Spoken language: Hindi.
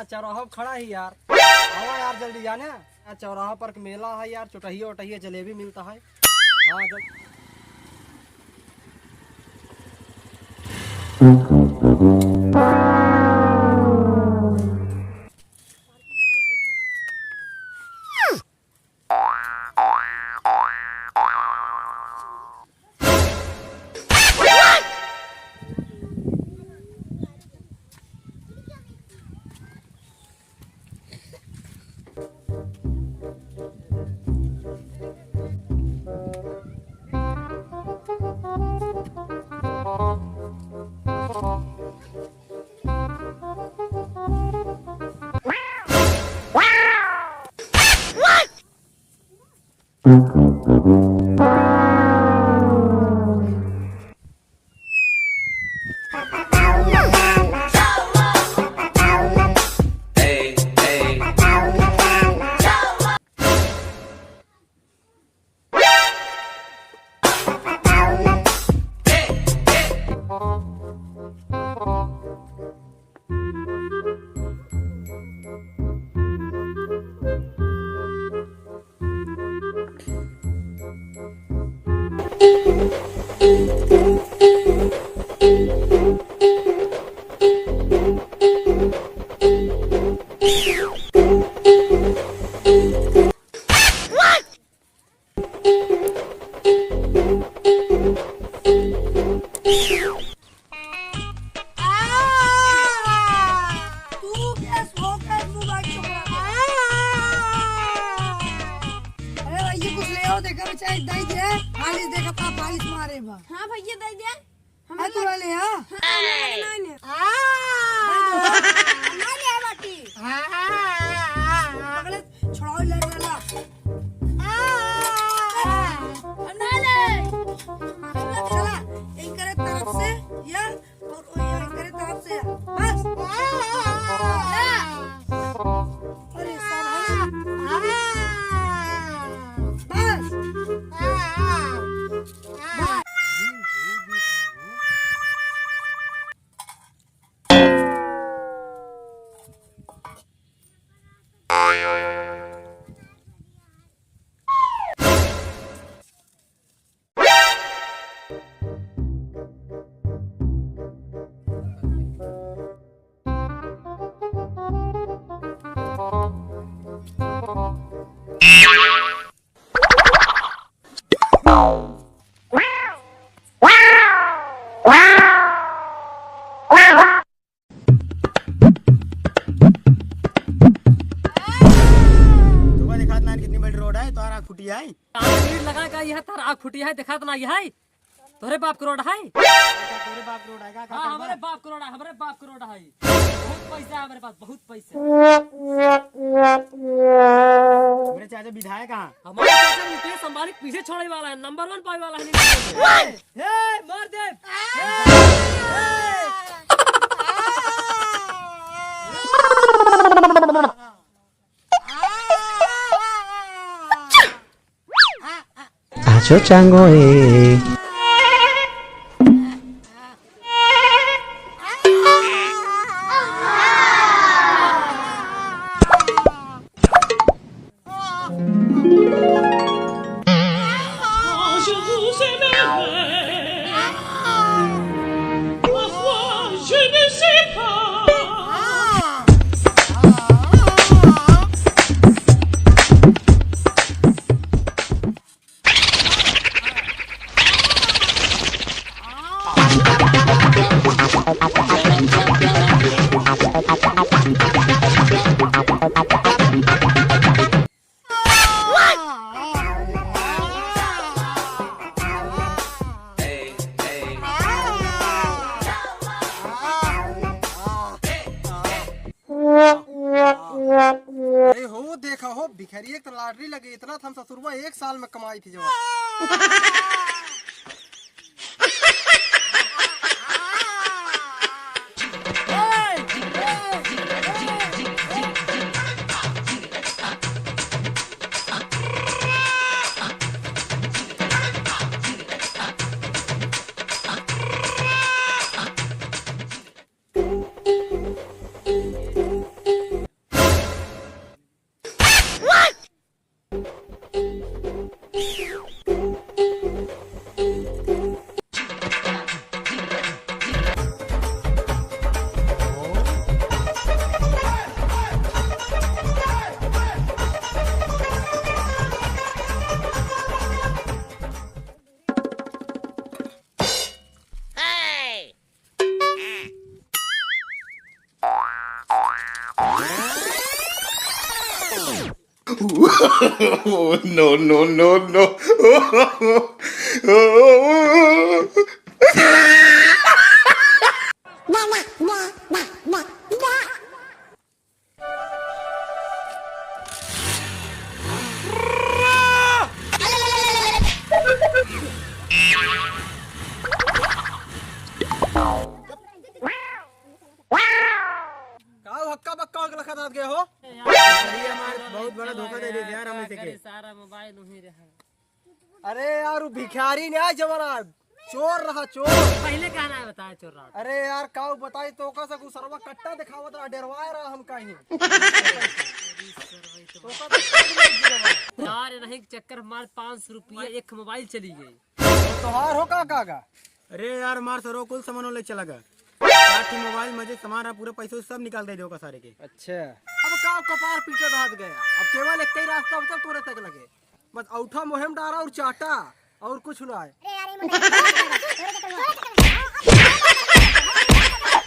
चौराहा खड़ा ही यार। आओ यार जल्दी जाने। चौराहा पर मेला है यार, चुटहिया उटहिया जलेबी मिलता है। हाँ जल्दी। हाँ भैया दे दिया हाँ तू वाले हाँ छोड़ाओ ले ला चला एक करे तरफ से या और एक करे तरफ से या बस अरे बस लगा का यह तार आँख फुटी है देखा तो ना यह तोरे बाप करोड़ है। तेरे बाप रोड आएगा हाँ हमारे बाप करोड़ है, हमारे बाप करोड़ है। बहुत पैसा है हमारे पास, बहुत पैसा। मेरे चाचा विधायक कहाँ? हमारे चाचा मुकेश अंबानी पीछे छोड़ने वाला है, नंबर 1 पाने वाला है। मार दे Acho changoe. अरे हो देखा हो भिखारी एक तो लॉटरी लगी, इतना हम ससुरवा 1 साल में कमाई थी जवाब। No, no, no, no. का हक्का बक्का लखा दाद गए हो? बहुत बड़ा धोखा दे दिया यार हमें से सारा मोबाइल वहीं रहा। अरे यार वो भिखारी ने आज जमाना चोर रहा चोर। पहले कहना है बताया चोर रहा। अरे यार काऊ बताई तो का से सरवा कट्टा दिखावत रहा डरवाए रहा हम कहीं। यार नहीं चक्कर हमारे 500 रुपये एक मोबाइल चली गई। तोहार हो का? अरे यार मार सरो कुल सामान ले चला गया। साथ ही मोबाइल मजे सामान पूरे पैसे सब निकाल दे का सारे के। अच्छा अब का कपार पीछे धात गया। अब केवल एक ही रास्ता बचा तोरे तक लगे। बस औठा मुहिम डारा और चाटा और कुछ ना है।